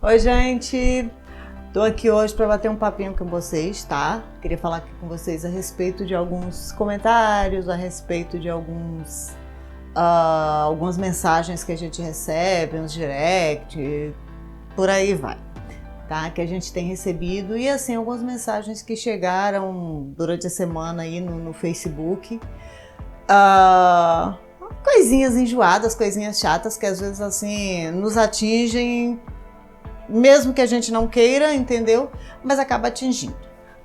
Oi, gente! Tô aqui hoje para bater um papinho com vocês, tá? Queria falar aqui com vocês a respeito de alguns comentários, a respeito de algumas mensagens que a gente recebe, uns direct, por aí vai, tá? Que a gente tem recebido e assim algumas mensagens que chegaram durante a semana aí no Facebook. Coisinhas enjoadas, coisinhas chatas que às vezes assim nos atingem, mesmo que a gente não queira, entendeu? Mas acaba atingindo,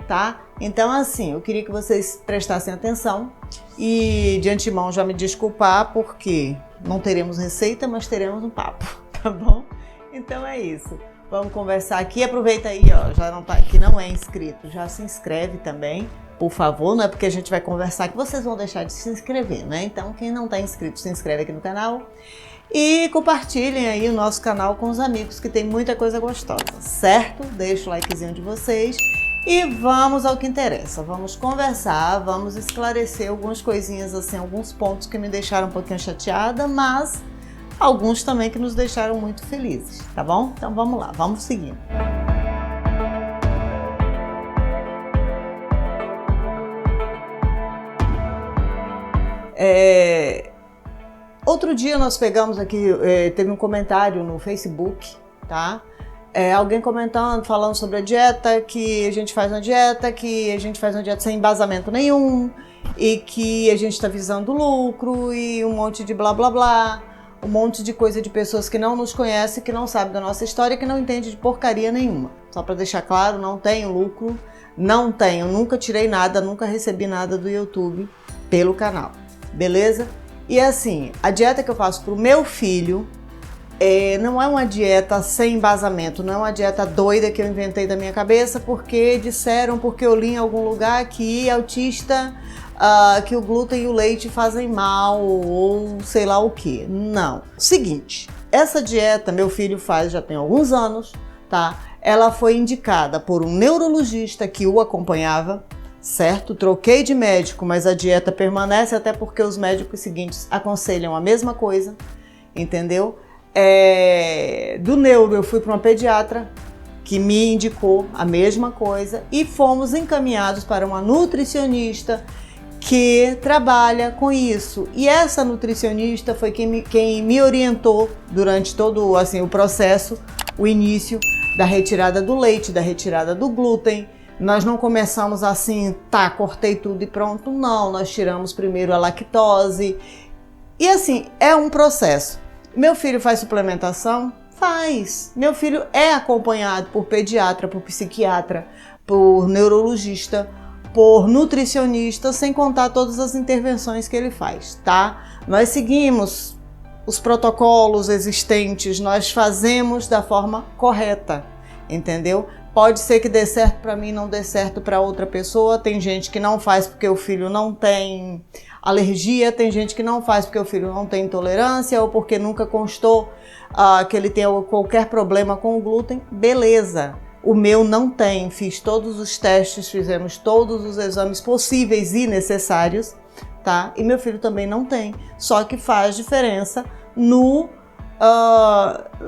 tá? Então assim, eu queria que vocês prestassem atenção e de antemão já me desculpar porque não teremos receita, mas teremos um papo, tá bom? Então é isso. Vamos conversar aqui. Aproveita aí, ó, já não tá, que não é inscrito, já se inscreve também, por favor. Não é porque a gente vai conversar que vocês vão deixar de se inscrever, né? Então quem não tá inscrito, se inscreve aqui no canal. E compartilhem aí o nosso canal com os amigos, que tem muita coisa gostosa, certo? Deixa o likezinho de vocês e vamos ao que interessa. Vamos conversar, vamos esclarecer algumas coisinhas assim, alguns pontos que me deixaram um pouquinho chateada, mas alguns também que nos deixaram muito felizes, tá bom? Então vamos lá, vamos seguindo. Outro dia nós pegamos aqui, teve um comentário no Facebook, tá? Alguém comentando, falando sobre a dieta, que a gente faz uma dieta, sem embasamento nenhum, e que a gente está visando lucro, e um monte de blá blá blá, um monte de coisa de pessoas que não nos conhecem, que não sabem da nossa história, que não entendem de porcaria nenhuma. Só para deixar claro, não tenho lucro, nunca tirei nada, nunca recebi nada do YouTube pelo canal, beleza? E assim, a dieta que eu faço pro meu filho não é uma dieta sem embasamento, não é uma dieta doida que eu inventei da minha cabeça porque eu li em algum lugar que autista, que o glúten e o leite fazem mal ou sei lá o que. Não. Seguinte, essa dieta meu filho faz já tem alguns anos, tá? Ela foi indicada por um neurologista que o acompanhava, certo? Troquei de médico, mas a dieta permanece, até porque os médicos seguintes aconselham a mesma coisa, entendeu? Do neuro eu fui para uma pediatra que me indicou a mesma coisa e fomos encaminhados para uma nutricionista que trabalha com isso. E essa nutricionista foi quem me orientou durante todo assim, o processo, o início da retirada do leite, da retirada do glúten. Nós não começamos assim, tá, cortei tudo e pronto. Não, nós tiramos primeiro a lactose. E assim, é um processo. Meu filho faz suplementação? Faz. Meu filho é acompanhado por pediatra, por psiquiatra, por neurologista, por nutricionista, sem contar todas as intervenções que ele faz, tá? Nós seguimos os protocolos existentes, nós fazemos da forma correta, entendeu? Pode ser que dê certo para mim, não dê certo para outra pessoa. Tem gente que não faz porque o filho não tem alergia, tem gente que não faz porque o filho não tem intolerância ou porque nunca constou que ele tem qualquer problema com o glúten. Beleza, o meu não tem. Fiz todos os testes, fizemos todos os exames possíveis e necessários, tá? E meu filho também não tem. Só que faz diferença não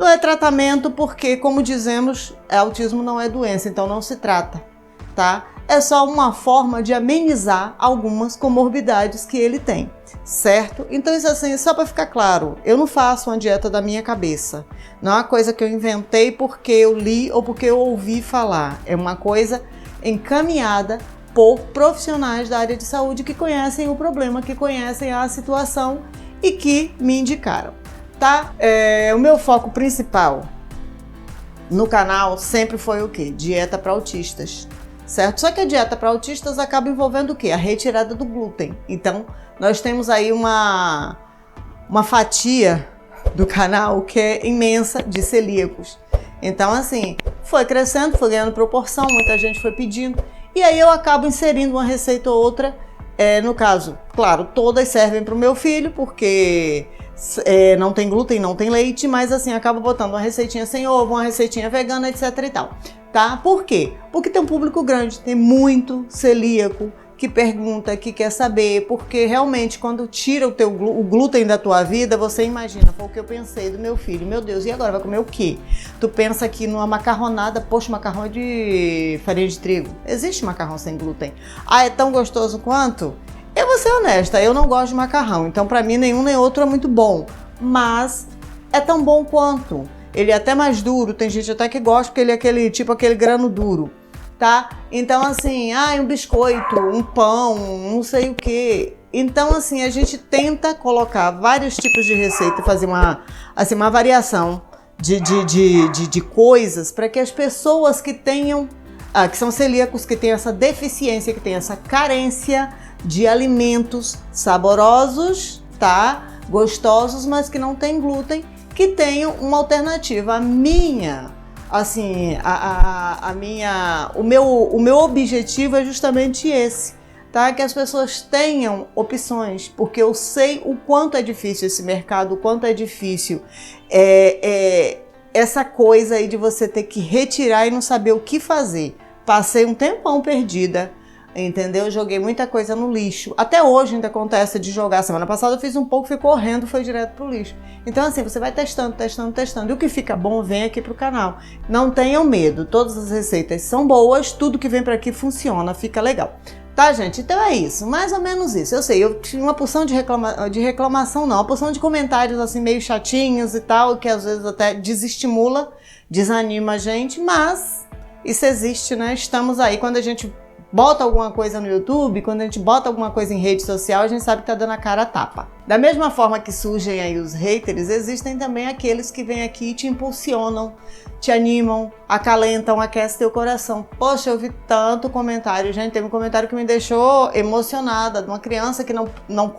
é tratamento porque, como dizemos, autismo não é doença, então não se trata, tá? É só uma forma de amenizar algumas comorbidades que ele tem, certo? Então isso assim, só para ficar claro, eu não faço uma dieta da minha cabeça, não é uma coisa que eu inventei porque eu li ou porque eu ouvi falar, é uma coisa encaminhada por profissionais da área de saúde que conhecem o problema, que conhecem a situação e que me indicaram. Tá? O meu foco principal no canal sempre foi o quê? Dieta para autistas, certo? Só que a dieta para autistas acaba envolvendo o quê? A retirada do glúten. Então, nós temos aí uma fatia do canal que é imensa de celíacos. Então, assim, foi crescendo, foi ganhando proporção, muita gente foi pedindo. E aí eu acabo inserindo uma receita ou outra. No caso, claro, todas servem para o meu filho, porque não tem glúten, não tem leite, mas assim, acaba botando uma receitinha sem ovo, uma receitinha vegana, etc e tal, tá? Por quê? Porque tem um público grande, tem muito celíaco que pergunta, que quer saber, porque realmente quando tira o glúten da tua vida, você imagina, foi o que eu pensei do meu filho, meu Deus, e agora vai comer o quê? Tu pensa que numa macarronada, poxa, macarrão é de farinha de trigo, existe macarrão sem glúten. Ah, é tão gostoso quanto? Eu vou ser honesta, eu não gosto de macarrão, então pra mim nenhum nem outro é muito bom, mas é tão bom quanto. Ele é até mais duro, tem gente até que gosta porque ele é aquele grano duro. Tá? Então, assim, um biscoito, um pão, não sei o quê. Então, assim, a gente tenta colocar vários tipos de receita e fazer uma variação de coisas para que as pessoas que tenham, que são celíacos, que têm essa deficiência, que têm essa carência de alimentos saborosos, tá? Gostosos, mas que não têm glúten, que tenham uma alternativa. O meu objetivo é justamente esse, tá? Que as pessoas tenham opções, porque eu sei o quanto é difícil esse mercado, o quanto é difícil essa coisa aí de você ter que retirar e não saber o que fazer. Passei um tempão perdida, entendeu? Joguei muita coisa no lixo. Até hoje ainda acontece de jogar. Semana passada eu fiz um pouco, ficou horrendo, foi direto pro lixo. Então assim, você vai testando. E o que fica bom, vem aqui pro canal. Não tenham medo, todas as receitas são boas, tudo que vem para aqui funciona, fica legal. Tá, gente? Então é isso, mais ou menos isso. Eu sei, eu tinha uma porção de reclamação, não, uma porção de comentários assim meio chatinhos e tal, que às vezes até desestimula, desanima a gente, mas isso existe, né? Estamos aí. Quando a gente bota alguma coisa no YouTube, quando a gente bota alguma coisa em rede social, a gente sabe que tá dando a cara a tapa. Da mesma forma que surgem aí os haters, existem também aqueles que vêm aqui e te impulsionam, te animam, acalentam, aquecem teu coração. Poxa, eu vi tanto comentário, gente, teve um comentário que me deixou emocionada, de uma criança que não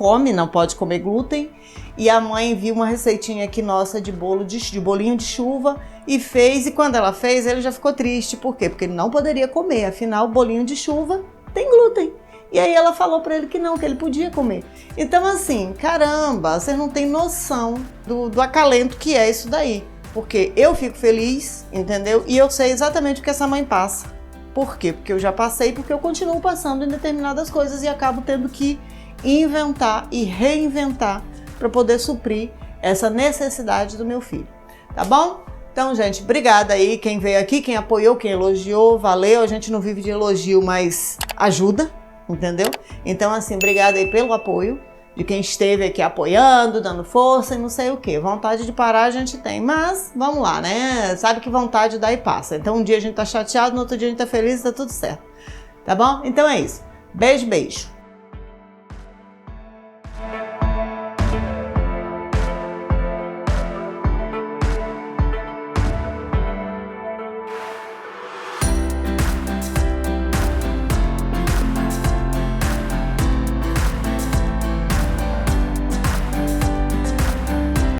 pode comer glúten, e a mãe viu uma receitinha aqui nossa de bolinho de chuva e fez, e quando ela fez, ele já ficou triste. Por quê? Porque ele não poderia comer, afinal, bolinho de chuva tem glúten. E aí ela falou pra ele que não, que ele podia comer. Então assim, caramba, você não tem noção do acalento que é isso daí. Porque eu fico feliz, entendeu? E eu sei exatamente o que essa mãe passa. Por quê? Porque eu já passei, porque eu continuo passando em determinadas coisas e acabo tendo que inventar e reinventar para poder suprir essa necessidade do meu filho. Tá bom? Então, gente, obrigada aí quem veio aqui, quem apoiou, quem elogiou, valeu. A gente não vive de elogio, mas ajuda, entendeu? Então, assim, obrigada aí pelo apoio de quem esteve aqui apoiando, dando força e não sei o que. Vontade de parar a gente tem, mas vamos lá, né? Sabe que vontade dá e passa. Então um dia a gente tá chateado, no outro dia a gente tá feliz e tá tudo certo. Tá bom? Então é isso. Beijo, beijo.